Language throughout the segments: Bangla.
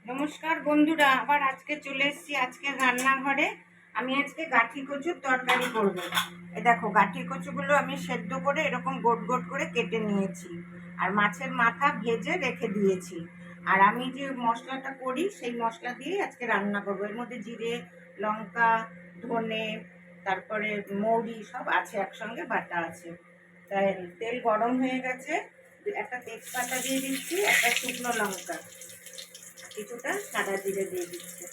নমস্কার বন্ধুরা, আবার আজকে চলে এসেছি আজকে রান্নাঘরে। আমি আজকে গাঠি কচুর তরকারি করব। এই দেখো, গাঠি কচুগুলো আমি সেদ্ধ করে এরকম গোট গোট করে কেটে নিয়েছি, আর মাছের মাথা ভেজে রেখে দিয়েছি। আর আমি যে মশলাটা করি সেই মশলা দিয়ে আজকে রান্না করব। এর মধ্যে জিরে, লঙ্কা, ধনে, তারপরে মৌরি সব আছে, একসঙ্গে বাটা আছে। তাই তেল গরম হয়ে গেছে, একটা তেজপাতা দিয়ে দিচ্ছি, একটা শুকনো লঙ্কা, কিছুটা সাদা জিরে দিয়ে দিচ্ছি।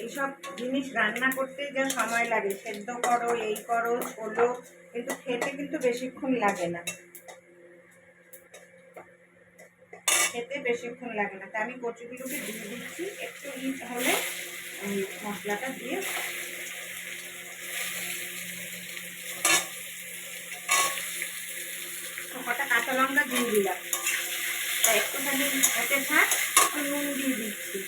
এইসব জিনিস রান্না করতে যা সময় লাগে, সেদ্ধ করো, এই করো, ছোলো, কিন্তু খেতে কিন্তু বেশিক্ষণ লাগে না, খেতে বেশিক্ষণ লাগে না। তাই আমি কচুগুলোকে দিয়ে দিচ্ছি, একটু হিট হলে মশলাটা দিয়ে কটা কাঁচা লঙ্কা দিয়ে দিলাম। তাই একটুখানি এতে থাক, একটু নুন দিয়ে দিচ্ছি।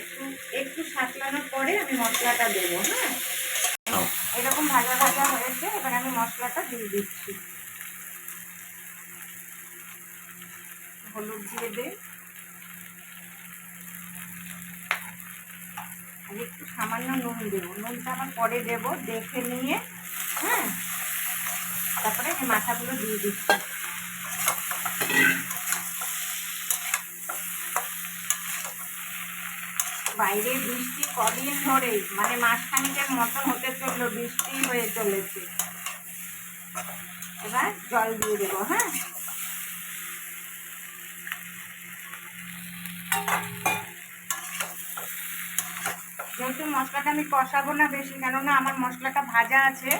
একটু একটু সাঁতলানোর পরে আমি মশলাটা দেবো। হ্যাঁ, এরকম ভাজা ভাজা হয়েছে, এবার আমি মশলাটা দিয়ে দিচ্ছি। হলুদ দিয়ে দিই, আর একটু সামান্য নুন দেবো। নুনটা আমার পরে দেবো, দেখে নিয়ে। হ্যাঁ, তারপরে এই মাথাগুলো দিয়ে দিচ্ছি। বাইরে বৃষ্টি কদিন ধরে, মানে মাসখানিকের মতন হতে চললো, বৃষ্টি হয়ে চলেছে। এবার জল দিয়ে দেবো। হ্যাঁ, যেহেতু মশলাটা আমি কষাবো না বেশি, কেননা আমার মশলাটা ভাজা আছে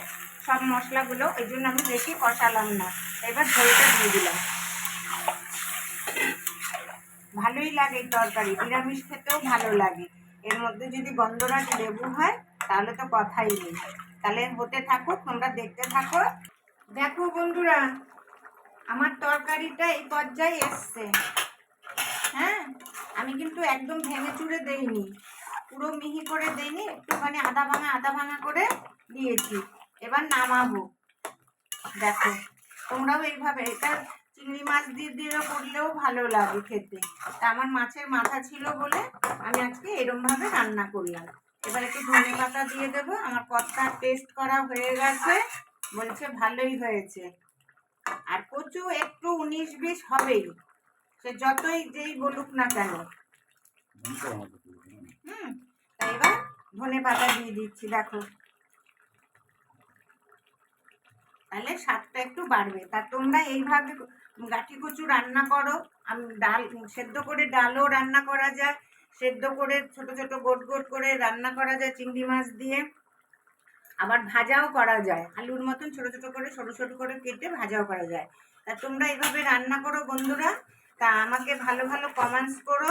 সব মশলাগুলো, এই জন্য আমি বেশি কষালাম না। এবার ঝোলটা দিয়ে দিলাম। ভালোই লাগে তরকারি, নিরামিষ খেতেও ভালো লাগে। এর মধ্যে যদি গন্ধরাজ লেবু হয় তাহলে তো কথাই নেই। তাহলে হতে থাকো, তোমরা দেখতে থাকো। দেখো বন্ধুরা, আমার তরকারিটা এই পর্যায়ে এসছে। হ্যাঁ, আমি কিন্তু একদম ভেঙে চুড়ে দেইনি, পুরো মিহি করে দেইনি, একটুখানি আধা ভাঙা করে দিয়েছি। এবার নামাবো। দেখো, তোমরাও এইভাবে, এটা চিংড়ি মাছ দিয়ে করলেও ভালো লাগে খেতে। তা আমার মাছের মাথা ছিল বলে আমি আজকে এরমভাবে রান্না করলাম। এবার একটু ধনে পাতা দিয়ে দেবো। আমার কতটা টেস্ট করা হয়ে গেছে, বলছে ভালোই হয়েছে। আর কচু একটু 19-20 হবেই, সে যতই যেই বলুক না কেন। তাই এবার ধনে পাতা দিয়ে দিচ্ছি। দেখো, তাহলে স্বাদটা একটু বাড়বে। তা তোমরা এইভাবে গাঠি কচু রান্না করো। আমি ডাল সেদ্ধ করে ডালও রান্না করা যায়, সেদ্ধ করে ছোট ছোট গোট গোট করে রান্না করা যায় চিংড়ি মাছ দিয়ে, আবার ভাজাও করা যায়, আলুর মতন ছোট ছোট করে সরু সরু করে কেটে ভাজাও করা যায়। তা তোমরা এইভাবে রান্না করো বন্ধুরা। তা আমাকে ভালো ভালো কমেন্টস করো,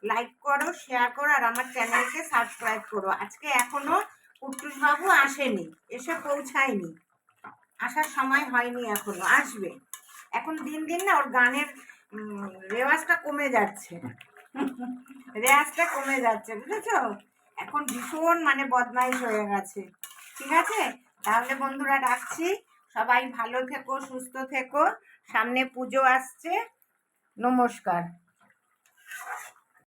লাইক করো, শেয়ার করো, আর আমার চ্যানেলকে সাবস্ক্রাইব করো। আজকে এখনো কুট্টুস বাবু আসেনি, এসে পৌঁছায়নি, আসার সময় হয়নি, এখনো আসবে। এখন দিন দিন না ওর গানের রেওয়াজটা কমে যাচ্ছে, রেওয়াজটা কমে যাচ্ছে, বুঝেছো? এখন ভীষণ মানে বদমাইশ হয়ে গেছে। ঠিক আছে, তাহলে বন্ধুরা রাখছি। সবাই ভালো থেকো, সুস্থ থেকো। সামনে পুজো আসছে। নমস্কার।